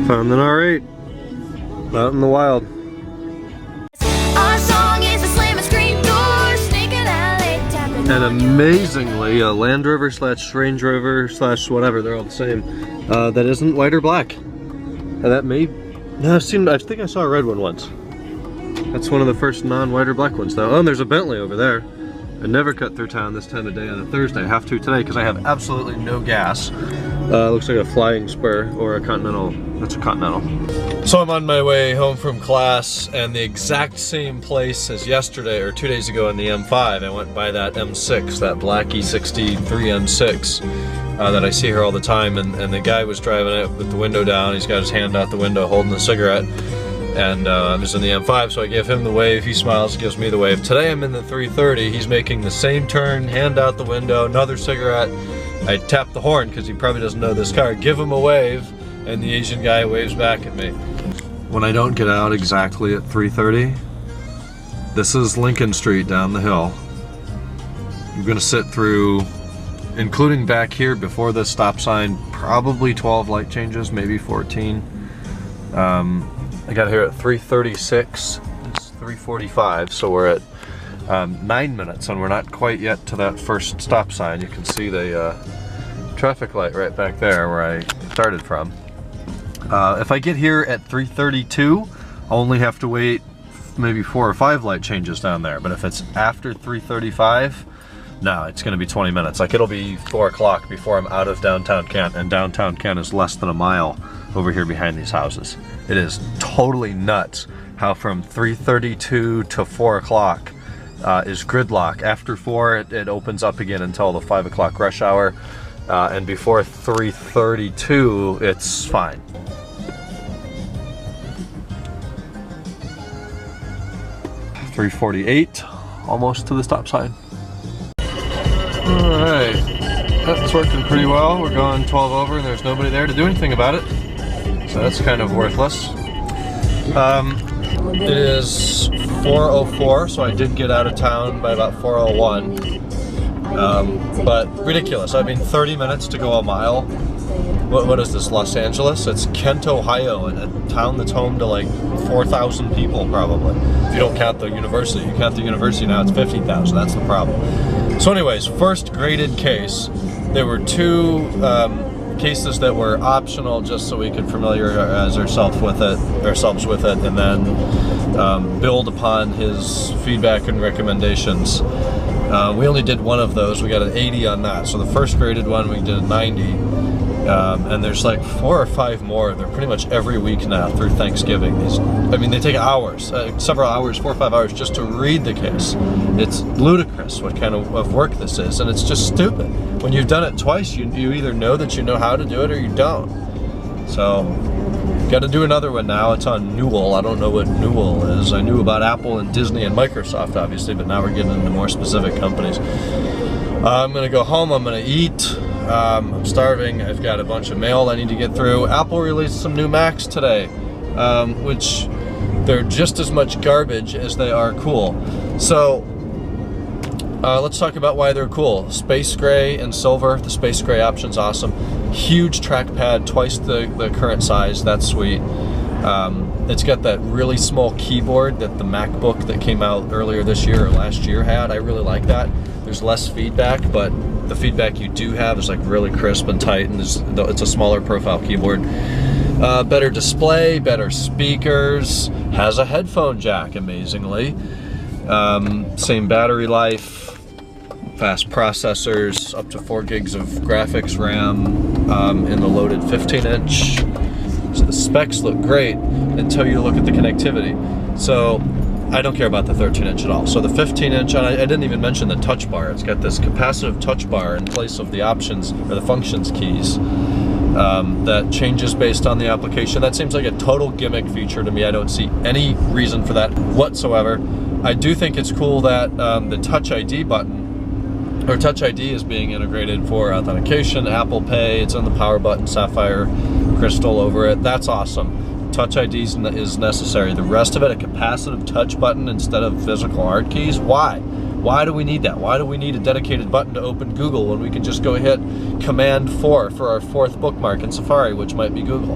Found an R8 out in the wild. And amazingly, a Land Rover / Range Rover / whatever, they're all the same, that isn't white or black. And that may, no, I think I saw a red one once. That's one of the first non-white or black ones though. Oh, and there's a Bentley over there. I never cut through town this time of day on a Thursday. I have to today because I have absolutely no gas. Looks like a Flying Spur or a Continental. That's a Continental. So I'm on my way home from class, and the exact same place as yesterday or 2 days ago in the M5. I went by that M6, that black E63 M6 that I see here all the time, and the guy was driving it with the window down. He's got his hand out the window holding a cigarette. And I was in the M5, so I give him the wave. He smiles, gives me the wave. Today I'm in the 330. He's making the same turn, hand out the window, another cigarette. I tap the horn because he probably doesn't know this car. Give him a wave, and the Asian guy waves back at me. When I don't get out exactly at 3:30, this is Lincoln Street down the hill. I'm gonna sit through, including back here before the stop sign, probably 12 light changes, maybe 14. I got here at 3:36, it's 3:45, so we're at 9 minutes and we're not quite yet to that first stop sign. You can see the traffic light right back there where I started from. If I get here at 3:32, I'll only have to wait maybe 4 or 5 light changes down there. But if it's after 3:35, no, it's gonna be 20 minutes. Like, it'll be 4 o'clock before I'm out of downtown Kent, and downtown Kent is less than a mile over here behind these houses. It is totally nuts how from 3:32 to 4 o'clock is gridlock. After 4, it opens up again until the 5 o'clock rush hour, and before 3:32, it's fine. .348, almost to the stop sign. All right, that's working pretty well. We're going 12 over and there's nobody there to do anything about it. So that's kind of worthless. It is 4:04, so I did get out of town by about 4:01. But ridiculous. I mean, 30 minutes to go a mile. What is this, Los Angeles? It's Kent, Ohio, and a town that's home to like 4,000 people probably. If you don't count the university. You count the university now, it's 50,000. That's the problem. So anyways, first graded case. There were 2 cases that were optional just so we could familiarize ourselves with it, and then build upon his feedback and recommendations. We only did one of those. We got an 80 on that. So the first graded one, we did a 90. And there's like 4 or 5 more. They're pretty much every week now through Thanksgiving. I mean, they take hours, several hours, 4 or 5 hours just to read the case. It's ludicrous what kind of work this is, and it's just stupid. When you've done it twice, you either know that you know how to do it or you don't. So, got to do another one now. It's on Newell. I don't know what Newell is. I knew about Apple and Disney and Microsoft, obviously, but now we're getting into more specific companies. I'm gonna go home. I'm gonna eat. I'm starving. I've got a bunch of mail I need to get through. Apple released some new Macs today, which they're just as much garbage as they are cool. So let's talk about why they're cool. Space gray and silver. The space gray option's awesome. Huge trackpad, twice the current size. That's sweet. It's got that really small keyboard that the MacBook that came out earlier this year or last year had. I really like that. There's less feedback, but the feedback you do have is like really crisp and tight, and it's a smaller profile keyboard. Better display, better speakers, has a headphone jack, amazingly. Same battery life, fast processors, up to 4 gigs of graphics RAM in the loaded 15-inch. So the specs look great until you look at the connectivity. So I don't care about the 13-inch at all. So the 15-inch, and I didn't even mention the touch bar. It's got this capacitive touch bar in place of the options or the functions keys that changes based on the application. That seems like a total gimmick feature to me. I don't see any reason for that whatsoever. I do think it's cool that the Touch ID button, or Touch ID, is being integrated for authentication, Apple Pay. It's on the power button, sapphire crystal over it. That's awesome. Touch ID is necessary. The rest of it, a capacitive touch button instead of physical hard keys. Why? Why do we need that? Why do we need a dedicated button to open Google when we can just go hit Command 4 for our 4th bookmark in Safari, which might be Google?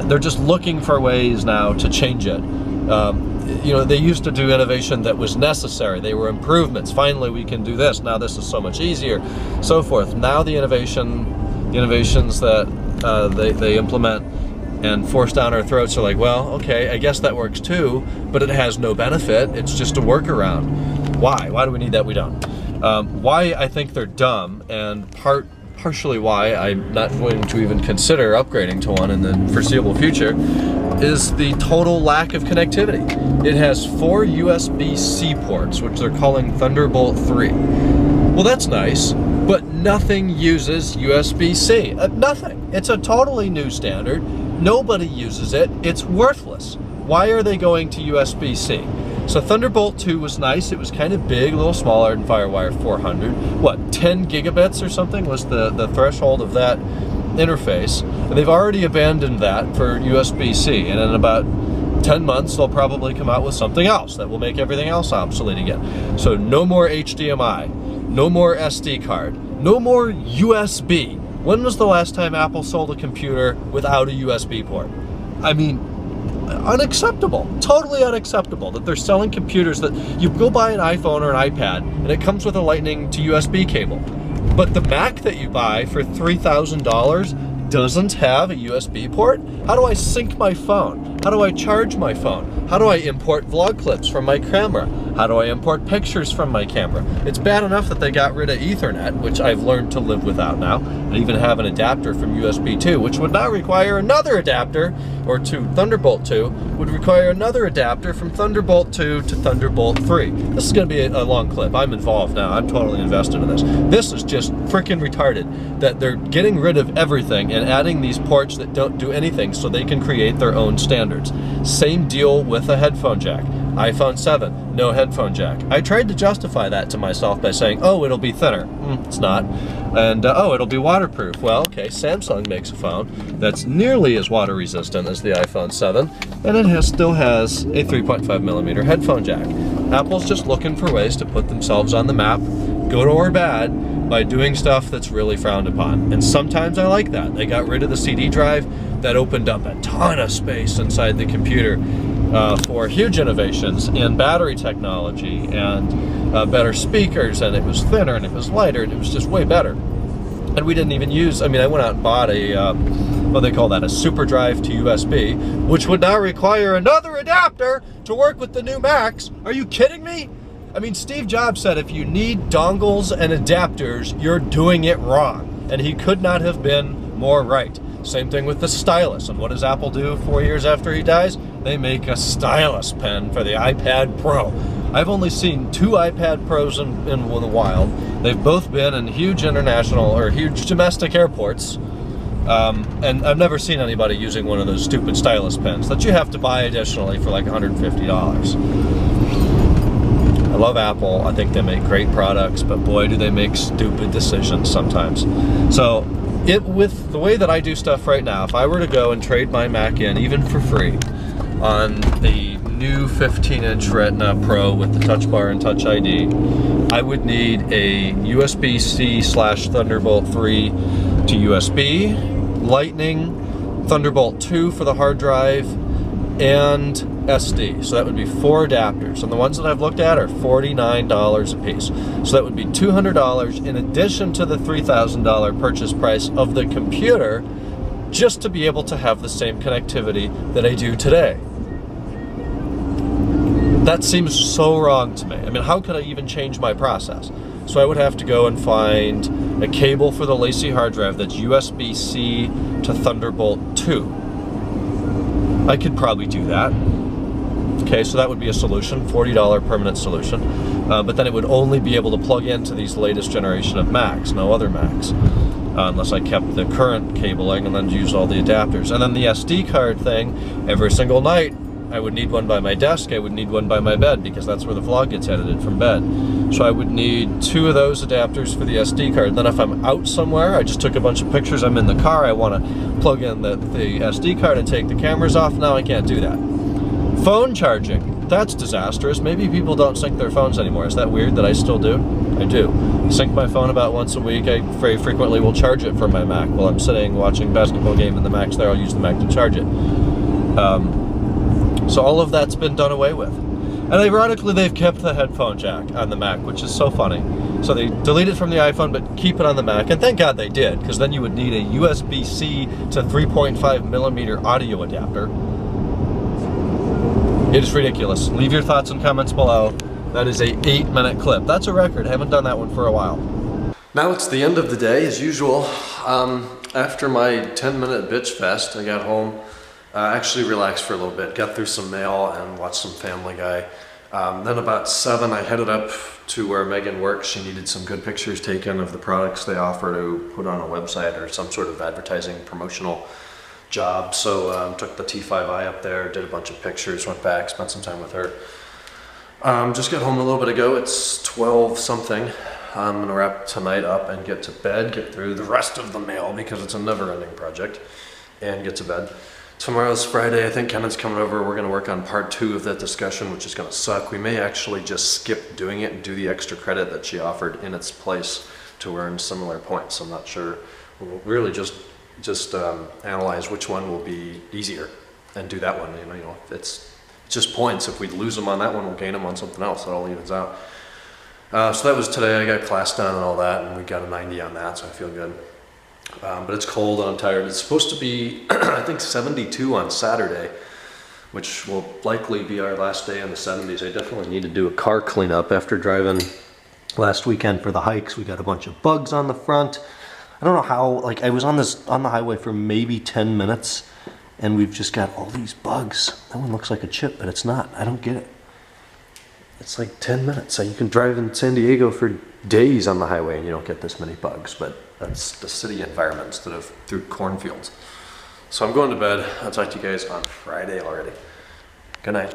they're just looking for ways now to change it. You know, they used to do innovation that was necessary. They were improvements. Finally, we can do this. Now this is so much easier, so forth. Now the innovations that they implement and force down our throats are like, well, okay, I guess that works too, but it has no benefit. It's just a workaround. Why? Why do we need that? We don't. Why I think they're dumb, and partially why I'm not going to even consider upgrading to one in the foreseeable future, is the total lack of connectivity. It has 4 USB-C ports, which they're calling Thunderbolt 3. Well, that's nice, but nothing uses USB-C. Nothing. It's a totally new standard. Nobody uses it. It's worthless. Why are they going to USB-C? So Thunderbolt 2 was nice. It was kind of big, a little smaller than FireWire 400. What, 10 gigabits or something was the threshold of that interface. And they've already abandoned that for USB-C. And in about 10 months, they'll probably come out with something else that will make everything else obsolete again. So no more HDMI, no more SD card, no more USB. When was the last time Apple sold a computer without a USB port? I mean, unacceptable, totally unacceptable that they're selling computers that you go buy an iPhone or an iPad and it comes with a Lightning to USB cable. But the Mac that you buy for $3,000 doesn't have a USB port? How do I sync my phone? How do I charge my phone? How do I import vlog clips from my camera? How do I import pictures from my camera? It's bad enough that they got rid of Ethernet, which I've learned to live without now. I even have an adapter from USB 2, which would now require another adapter, or to Thunderbolt 2, would require another adapter from Thunderbolt 2 to Thunderbolt 3. This is going to be a long clip. I'm involved now. I'm totally invested in this. This is just freaking retarded that they're getting rid of everything and adding these ports that don't do anything so they can create their own standards. Same deal with a headphone jack. iPhone 7, no headphone jack. I tried to justify that to myself by saying, oh, it'll be thinner. It's not. And, oh, it'll be waterproof. Well, okay, Samsung makes a phone that's nearly as water resistant as the iPhone 7, and it still has a 3.5mm headphone jack. Apple's just looking for ways to put themselves on the map, good or bad, by doing stuff that's really frowned upon. And sometimes I like that. They got rid of the CD drive. That opened up a ton of space inside the computer for huge innovations in battery technology and better speakers, and it was thinner and it was lighter and it was just way better. And we didn't even use, I mean, I went out and bought a, what do they call that, a super drive to USB, which would now require another adapter to work with the new Macs. Are you kidding me? I mean, Steve Jobs said if you need dongles and adapters, you're doing it wrong. And he could not have been more right. Same thing with the stylus. And what does Apple do 4 years after he dies? They make a stylus pen for the iPad Pro. I've only seen 2 iPad Pros in the wild. They've both been in huge international or huge domestic airports. And I've never seen anybody using one of those stupid stylus pens that you have to buy additionally for like $150. I love Apple. I think they make great products, but boy, do they make stupid decisions sometimes. So, with the way that I do stuff right now, if I were to go and trade my Mac in, even for free, on the new 15-inch Retina Pro with the Touch Bar and Touch ID, I would need a USB-C/Thunderbolt 3 to USB, Lightning, Thunderbolt 2 for the hard drive, and SD. So that would be 4 adapters. And the ones that I've looked at are $49 a piece. So that would be $200 in addition to the $3,000 purchase price of the computer, just to be able to have the same connectivity that I do today. That seems so wrong to me. I mean, how could I even change my process? So I would have to go and find a cable for the Lacy hard drive that's USB-C to Thunderbolt 2. I could probably do that. Okay, so that would be a solution, $40 permanent solution. But then it would only be able to plug into these latest generation of Macs, no other Macs. Unless I kept the current cabling and then used all the adapters. And then the SD card thing, every single night, I would need one by my desk, I would need one by my bed, because that's where the vlog gets edited, from bed. So I would need 2 of those adapters for the SD card. Then if I'm out somewhere, I just took a bunch of pictures, I'm in the car, I want to plug in the SD card and take the cameras off, now I can't do that. Phone charging. That's disastrous. Maybe people don't sync their phones anymore. Is that weird that I still do? I do. I sync my phone about once a week. I very frequently will charge it from my Mac. While I'm sitting watching a basketball game and the Mac's there, I'll use the Mac to charge it. So all of that's been done away with. And ironically, they've kept the headphone jack on the Mac, which is so funny. So they delete it from the iPhone, but keep it on the Mac. And thank God they did, because then you would need a USB-C to 3.5mm audio adapter. It is ridiculous. Leave your thoughts and comments below. That is a 8-minute clip. That's a record. I haven't done that one for a while. Now it's the end of the day, as usual. After my 10-minute bitch fest, I got home. Actually relaxed for a little bit, got through some mail and watched some Family Guy. Then about 7, I headed up to where Megan works. She needed some good pictures taken of the products they offer to put on a website or some sort of advertising promotional job. So took the T5i up there, did a bunch of pictures, went back, spent some time with her. Just got home a little bit ago. It's 12 something. I'm gonna wrap tonight up and get to bed, get through the rest of the mail because it's a never-ending project, and get to bed. Tomorrow's Friday. I think Kennan's coming over. We're going to work on part 2 of that discussion, which is going to suck. We may actually just skip doing it and do the extra credit that she offered in its place to earn similar points. I'm not sure. We'll really just analyze which one will be easier and do that one. You know, it's just points. If we lose them on that one, we'll gain them on something else. That all evens out. So that was today. I got class done and all that, and we got a 90 on that, so I feel good. But it's cold and I'm tired. It's supposed to be, I think, 72 on Saturday, which will likely be our last day in the 70s. I definitely need to do a car cleanup after driving last weekend for the hikes. We got a bunch of bugs on the front. I don't know how, like, I was on the highway for maybe 10 minutes and we've just got all these bugs. That one looks like a chip, but it's not. I don't get it. It's like 10 minutes. So you can drive in San Diego for days on the highway and you don't get this many bugs, but that's the city environment instead of through cornfields. So I'm going to bed. I'll talk to you guys on Friday already. Good night.